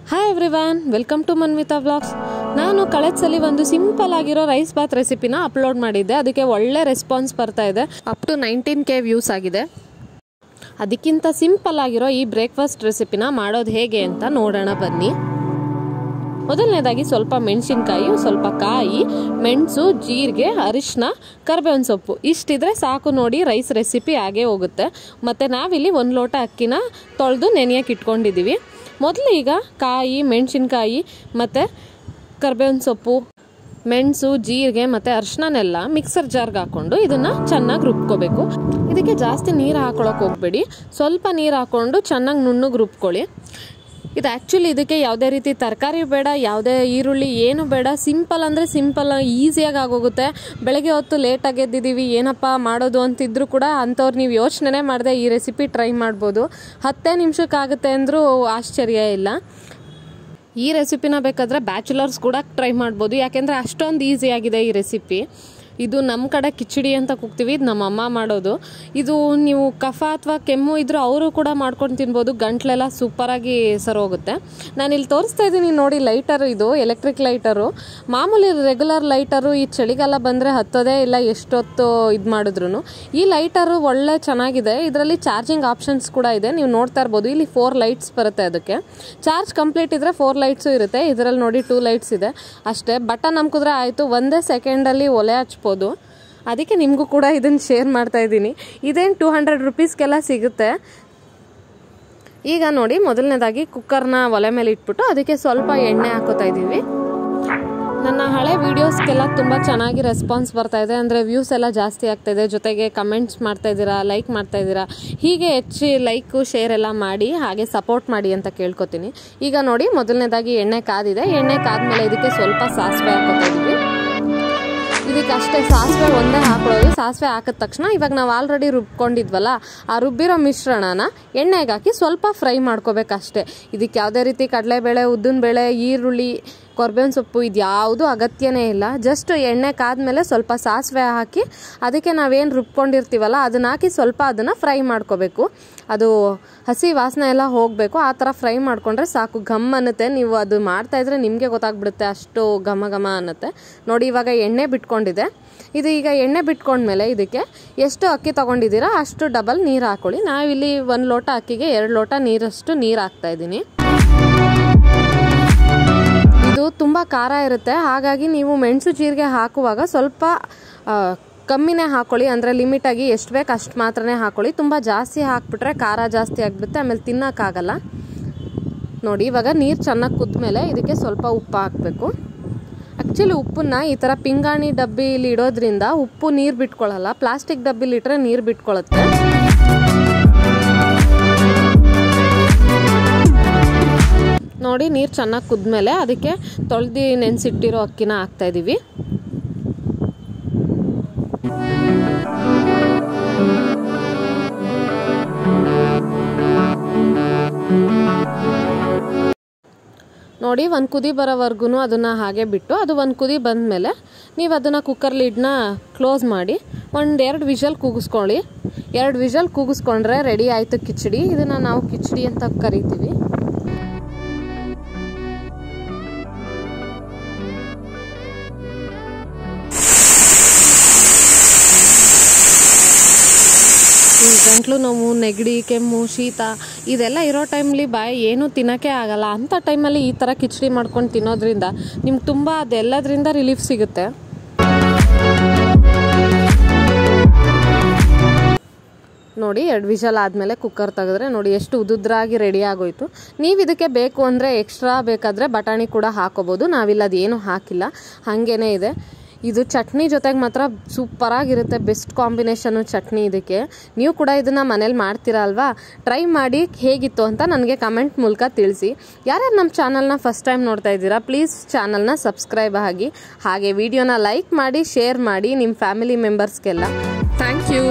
Hi everyone, welcome to Manvita vlogs. ನಾನು ಕಳೆದ ಸಲ ಒಂದು ಸಿಂಪಲ್ ಆಗಿರೋ ರೈಸ್ ಬಾತ್ ರೆಸಿಪಿನ ಅಪ್ಲೋಡ್ ಮಾಡಿದ್ದೆ. ಅದಕ್ಕೆ ಒಳ್ಳೆ ರೆಸ್ಪಾನ್ಸ್ ಬರ್ತಾ ಇದೆ. ಅಪ್ ಟು 19K ವ್ಯೂಸ್ ಆಗಿದೆ. ಅದಕ್ಕಿಂತ ಸಿಂಪಲ್ ಆಗಿರೋ ಈ ಬ್ರೇಕ್ಫಾಸ್ಟ್ ರೆಸಿಪಿನ ಮಾಡೋದು ಹೇಗೆ ಅಂತ ನೋಡೋಣ ಬನ್ನಿ. ಮೊದಲನೇದಾಗಿ ಸ್ವಲ್ಪ ಮೆಣಸಿನ್ಕಾಯಿ, ಸ್ವಲ್ಪ ಕಾಯಿ, ಮೆಣಸು, ಜೀರಿಗೆ, ಅರಿಶಿನ, ಕರಿಬೇವಿನ ಸೊಪ್ಪು ಇಷ್ಟಿದ್ರೆ ಸಾಕು ನೋಡಿ, ರೈಸ್ ರೆಸಿಪಿ ಆಗೇ ಹೋಗುತ್ತೆ. ಮತ್ತು ನಾವಿಲ್ಲಿ 1 ಲೋಟ ಅಕ್ಕಿನ ತೊಳೆದು ನೆನೆಯಕ್ಕೆ ಇಟ್ಕೊಂಡಿದ್ದೀವಿ. ಮೊದಲು ಈಗ ಕಾಯಿ, ಮೆಣಸಿನ್ಕಾಯಿ ಮತ್ತು ಕರಿಬೇವಿನ ಸೊಪ್ಪು, ಮೆಣಸು, ಜೀರಿಗೆ ಮತ್ತು ಅರಿಶಿನನೆಲ್ಲ ಮಿಕ್ಸರ್ ಜಾರ್ಗೆ ಹಾಕ್ಕೊಂಡು ಇದನ್ನು ಚೆನ್ನಾಗಿ ರುಬ್ಕೋಬೇಕು. ಇದಕ್ಕೆ ಜಾಸ್ತಿ ನೀರು ಹಾಕೊಳ್ಳೋಕೆ ಹೋಗಬೇಡಿ, ಸ್ವಲ್ಪ ನೀರು ಹಾಕ್ಕೊಂಡು ಚೆನ್ನಾಗಿ ನುಣ್ಣಗೆ ರುಬ್ಕೊಳ್ಳಿ. ಇದು ಆ್ಯಕ್ಚುಲಿ ಇದಕ್ಕೆ ಯಾವುದೇ ರೀತಿ ತರಕಾರಿ ಬೇಡ, ಯಾವುದೇ ಈರುಳ್ಳಿ ಏನು ಬೇಡ. ಸಿಂಪಲ್ ಅಂದರೆ ಸಿಂಪಲ್, ಈಸಿಯಾಗಿ ಆಗೋಗುತ್ತೆ. ಬೆಳಗ್ಗೆ ಹೊತ್ತು ಲೇಟಾಗಿ ಎದ್ದಿದ್ದೀವಿ, ಏನಪ್ಪ ಮಾಡೋದು ಅಂತಿದ್ರು ಕೂಡ ಅಂಥವ್ರು ನೀವು ಯೋಚನೆ ಮಾಡದೆ ಈ ರೆಸಿಪಿ ಟ್ರೈ ಮಾಡ್ಬೋದು. 10 ನಿಮಿಷಕ್ಕಾಗುತ್ತೆ ಅಂದರೂ ಆಶ್ಚರ್ಯ ಇಲ್ಲ. ಈ ರೆಸಿಪಿನ ಬೇಕಾದರೆ ಬ್ಯಾಚುಲರ್ಸ್ ಕೂಡ ಟ್ರೈ ಮಾಡ್ಬೋದು, ಯಾಕೆಂದರೆ ಅಷ್ಟೊಂದು ಈಸಿಯಾಗಿದೆ ಈ ರೆಸಿಪಿ. ಇದು ನಮ್ಮ ಕಡೆ ಕಿಚಡಿ ಅಂತ ಕೂಗ್ತೀವಿ, ಇದು ನಮ್ಮ ಅಮ್ಮ ಮಾಡೋದು. ಇದು ನೀವು ಕಫ ಅಥವಾ ಕೆಮ್ಮು ಇದ್ರೂ ಅವರು ಕೂಡ ಮಾಡ್ಕೊಂಡು ತಿನ್ಬೋದು. ಗಂಟ್ಲೆಲ್ಲ ಸೂಪರಾಗಿ ಸರೋಗುತ್ತೆ. ನಾನಿಲ್ಲಿ ತೋರಿಸ್ತಾ ಇದ್ದೀನಿ ನೋಡಿ, ಲೈಟರು, ಇದು ಎಲೆಕ್ಟ್ರಿಕ್ ಲೈಟರು. ಮಾಮೂಲಿ ರೆಗ್ಯುಲರ್ ಲೈಟರು ಈ ಚಳಿಗಾಲ ಬಂದರೆ ಹತ್ತೋದೇ ಇಲ್ಲ, ಎಷ್ಟೊತ್ತು ಇದು ಮಾಡಿದ್ರು. ಈ ಲೈಟರು ಒಳ್ಳೆ ಚೆನ್ನಾಗಿದೆ. ಇದರಲ್ಲಿ ಚಾರ್ಜಿಂಗ್ ಆಪ್ಷನ್ಸ್ ಕೂಡ ಇದೆ, ನೀವು ನೋಡ್ತಾ ಇರ್ಬೋದು. ಇಲ್ಲಿ 4 ಲೈಟ್ಸ್ ಬರುತ್ತೆ. ಅದಕ್ಕೆ ಚಾರ್ಜ್ ಕಂಪ್ಲೀಟ್ ಇದ್ದರೆ 4 ಲೈಟ್ಸು ಇರುತ್ತೆ. ಇದರಲ್ಲಿ ನೋಡಿ 2 ಲೈಟ್ಸ್ ಇದೆ ಅಷ್ಟೇ. ಬಟನ್ ನಮ್ಕಿದ್ರೆ ಆಯಿತು, 1 ಸೆಕೆಂಡಲ್ಲಿ ಒಲೆ ಹಚ್ಬೋದು. ಅದಕ್ಕೆ ನಿಮಗೂ ಕೂಡ ಇದನ್ನು ಶೇರ್ ಮಾಡ್ತಾ ಇದ್ದೀನಿ. ಇದೇನು 200 ರುಪೀಸ್ಗೆಲ್ಲ ಸಿಗುತ್ತೆ. ಈಗ ನೋಡಿ, ಮೊದಲನೇದಾಗಿ ಕುಕ್ಕರ್ನ ಒಲೆ ಮೇಲೆ ಇಟ್ಬಿಟ್ಟು ಅದಕ್ಕೆ ಸ್ವಲ್ಪ ಎಣ್ಣೆ ಹಾಕೋತಾ ಇದ್ದೀವಿ. ನನ್ನ ಹಳೆ ವೀಡಿಯೋಸ್ಗೆಲ್ಲ ತುಂಬ ಚೆನ್ನಾಗಿ ರೆಸ್ಪಾನ್ಸ್ ಬರ್ತಾ ಇದೆ, ಅಂದರೆ ವ್ಯೂಸ್ ಎಲ್ಲ ಜಾಸ್ತಿ ಆಗ್ತಾ ಇದೆ. ಜೊತೆಗೆ ಕಮೆಂಟ್ಸ್ ಮಾಡ್ತಾ ಇದ್ದೀರಾ, ಲೈಕ್ ಮಾಡ್ತಾ ಇದ್ದೀರಾ. ಹೀಗೆ ಹೆಚ್ಚು ಲೈಕು ಶೇರ್ ಎಲ್ಲ ಮಾಡಿ, ಹಾಗೆ ಸಪೋರ್ಟ್ ಮಾಡಿ ಅಂತ ಕೇಳ್ಕೊತೀನಿ. ಈಗ ನೋಡಿ, ಮೊದಲನೇದಾಗಿ ಎಣ್ಣೆ ಕಾದಿದೆ. ಎಣ್ಣೆ ಕಾದ್ಮೇಲೆ ಇದಕ್ಕೆ ಸ್ವಲ್ಪ ಸಾಸಿವೆ ಹಾಕೋತಾ ಇದ್ದೀವಿ. ಇದಕ್ಕೆ ಅಷ್ಟೇ, ಸಾಸಿವೆ ಒಂದೇ ಹಾಕೊಳ್ಳೋದು. ಸಾಸಿವೆ ಹಾಕಿದ ತಕ್ಷಣ ಇವಾಗ ನಾವು ಆಲ್ರೆಡಿ ರುಬ್ಕೊಂಡಿದ್ವಲ್ಲ, ಆ ರುಬ್ಬಿರೋ ಮಿಶ್ರಣನ ಎಣ್ಣೆಗೆ ಹಾಕಿ ಸ್ವಲ್ಪ ಫ್ರೈ ಮಾಡ್ಕೋಬೇಕಷ್ಟೇ. ಇದಕ್ಕೆ ಯಾವುದೇ ರೀತಿ ಕಡಲೆಬೇಳೆ, ಉದ್ದಿನಬೇಳೆ, ಈರುಳ್ಳಿ, ಕರಿಬೇವಿನ ಸೊಪ್ಪು ಇದು ಯಾವುದು ಅಗತ್ಯನೇ ಇಲ್ಲ. ಜಸ್ಟ್ ಎಣ್ಣೆ ಕಾದ್ಮೇಲೆ ಸ್ವಲ್ಪ ಸಾಸಿವೆ ಹಾಕಿ ಅದಕ್ಕೆ ನಾವೇನು ರುಬ್ಕೊಂಡಿರ್ತೀವಲ್ಲ ಅದನ್ನ ಹಾಕಿ ಸ್ವಲ್ಪ ಅದನ್ನು ಫ್ರೈ ಮಾಡ್ಕೋಬೇಕು. ಅದು ಹಸಿ ವಾಸನೆ ಎಲ್ಲ ಹೋಗಬೇಕು. ಆ ಥರ ಫ್ರೈ ಮಾಡಿಕೊಂಡ್ರೆ ಸಾಕು. ಘಮ್ ಅನ್ನುತ್ತೆ. ನೀವು ಅದು ಮಾಡ್ತಾಯಿದ್ರೆ ನಿಮಗೆ ಗೊತ್ತಾಗ್ಬಿಡುತ್ತೆ, ಅಷ್ಟು ಘಮ ಘಮ ಅನ್ನುತ್ತೆ. ನೋಡಿ, ಇವಾಗ ಎಣ್ಣೆ ಬಿಟ್ಕೊಂಡಿದೆ. ಇದು ಈಗ ಎಣ್ಣೆ ಬಿಟ್ಕೊಂಡ್ಮೇಲೆ ಇದಕ್ಕೆ ಎಷ್ಟು ಅಕ್ಕಿ ತೊಗೊಂಡಿದ್ದೀರಾ ಅಷ್ಟು ಡಬಲ್ ನೀರು ಹಾಕೊಳ್ಳಿ. ನಾವಿಲ್ಲಿ 1 ಲೋಟ ಅಕ್ಕಿಗೆ 2 ಲೋಟ ನೀರಷ್ಟು ನೀರು ಹಾಕ್ತಾಯಿದ್ದೀನಿ. ಇದು ತುಂಬ ಖಾರ ಇರುತ್ತೆ, ಹಾಗಾಗಿ ನೀವು ಮೆಣಸು ಜೀರಿಗೆ ಹಾಕುವಾಗ ಸ್ವಲ್ಪ ಕಮ್ಮಿನೇ ಹಾಕೊಳ್ಳಿ. ಅಂದರೆ ಲಿಮಿಟಾಗಿ ಎಷ್ಟು ಬೇಕು ಅಷ್ಟು ಮಾತ್ರನೇ ಹಾಕೊಳ್ಳಿ. ತುಂಬ ಜಾಸ್ತಿ ಹಾಕ್ಬಿಟ್ರೆ ಖಾರ ಜಾಸ್ತಿ ಆಗಿಬಿಡುತ್ತೆ, ಆಮೇಲೆ ತಿನ್ನೋಕ್ಕಾಗಲ್ಲ. ನೋಡಿ, ಇವಾಗ ನೀರು ಚೆನ್ನಾಗಿ ಕುದ್ಮೇಲೆ ಇದಕ್ಕೆ ಸ್ವಲ್ಪ ಉಪ್ಪು ಹಾಕಬೇಕು. ಆ್ಯಕ್ಚುಲಿ ಉಪ್ಪನ್ನ ಈ ಥರ ಪಿಂಗಾಣಿ ಡಬ್ಬಿಲಿ ಇಡೋದ್ರಿಂದ ಉಪ್ಪು ನೀರು ಬಿಟ್ಕೊಳ್ಳಲ್ಲ. ಪ್ಲಾಸ್ಟಿಕ್ ಡಬ್ಬಿಲಿ ಇಟ್ಟರೆ ನೀರು ಬಿಟ್ಕೊಳ್ಳುತ್ತೆ. ನೋಡಿ, ನೀರು ಚೆನ್ನಾಗಿ ಕುದ್ಮೇಲೆ ಅದಕ್ಕೆ ತೊಳೆದು ನೆನೆಸಿಟ್ಟಿರೋ ಅಕ್ಕಿನ ಹಾಕ್ತಾಯಿದ್ದೀವಿ. ನೋಡಿ, 1 ಕುದಿ ಬರೋವರೆಗೂ ಅದನ್ನು ಹಾಗೆ ಬಿಟ್ಟು, ಅದು 1 ಕುದಿ ಬಂದಮೇಲೆ ನೀವು ಅದನ್ನು ಕುಕ್ಕರ್ ಲಿಡ್ನ ಕ್ಲೋಸ್ ಮಾಡಿ 1-2 ವಿಷಲ್ ಕೂಗಿಸ್ಕೊಳ್ಳಿ. 2 ವಿಷಲ್ ಕೂಗಿಸ್ಕೊಂಡ್ರೆ ರೆಡಿ ಆಯಿತು ಕಿಚಡಿ. ಇದನ್ನು ನಾವು ಕಿಚಡಿ ಅಂತ ಕರಿತೀವಿ. ಈ ಗಂಟ್ಲು ನೋವು, ನೆಗಡಿ, ಕೆಮ್ಮು, ಶೀತ ಇದೆಲ್ಲ ಇರೋ ಟೈಮ್ಲಿ ಬಾಯಿ ಏನೂ ತಿನ್ನೋಕ್ಕೆ ಆಗಲ್ಲ. ಅಂಥ ಟೈಮಲ್ಲಿ ಈ ಥರ ಕಿಚಡಿ ಮಾಡ್ಕೊಂಡು ತಿನ್ನೋದ್ರಿಂದ ನಿಮ್ಗೆ ತುಂಬ ಅದೆಲ್ಲದರಿಂದ ರಿಲೀಫ್ ಸಿಗುತ್ತೆ. ನೋಡಿ, 2 ವಿಷಲ್ ಆದಮೇಲೆ ಕುಕ್ಕರ್ ತೆಗೆದ್ರೆ ನೋಡಿ ಎಷ್ಟು ಉದುದ್ರಾಗಿ ರೆಡಿ ಆಗೋಯ್ತು. ನೀವು ಇದಕ್ಕೆ ಬೇಕು ಅಂದರೆ ಎಕ್ಸ್ಟ್ರಾ ಬೇಕಾದರೆ ಬಟಾಣಿ ಕೂಡ ಹಾಕೋಬೋದು. ನಾವಿಲ್ಲ, ಅದೇನು ಹಾಕಿಲ್ಲ, ಹಾಗೇ ಇದೆ. ಇದು ಚಟ್ನಿ ಜೊತೆಗೆ ಮಾತ್ರ ಸೂಪರಾಗಿರುತ್ತೆ. ಬೆಸ್ಟ್ ಕಾಂಬಿನೇಷನ್ನು ಚಟ್ನಿ ಇದಕ್ಕೆ. ನೀವು ಕೂಡ ಇದನ್ನು ಮನೇಲಿ ಮಾಡ್ತೀರಾ ಅಲ್ವಾ? ಟ್ರೈ ಮಾಡಿ ಹೇಗಿತ್ತು ಅಂತ ನನಗೆ ಕಮೆಂಟ್ ಮೂಲಕ ತಿಳಿಸಿ. ಯಾರ್ಯಾರು ನಮ್ಮ ಚಾನಲ್ನ ಫಸ್ಟ್ ಟೈಮ್ ನೋಡ್ತಾ ಇದ್ದೀರಾ, ಪ್ಲೀಸ್ ಚಾನಲ್ನ ಸಬ್ಸ್ಕ್ರೈಬ್ ಆಗಿ, ಹಾಗೆ ವಿಡಿಯೋನ ಲೈಕ್ ಮಾಡಿ, ಶೇರ್ ಮಾಡಿ ನಿಮ್ಮ ಫ್ಯಾಮಿಲಿ ಮೆಂಬರ್ಸ್ಗೆಲ್ಲ. Thank you.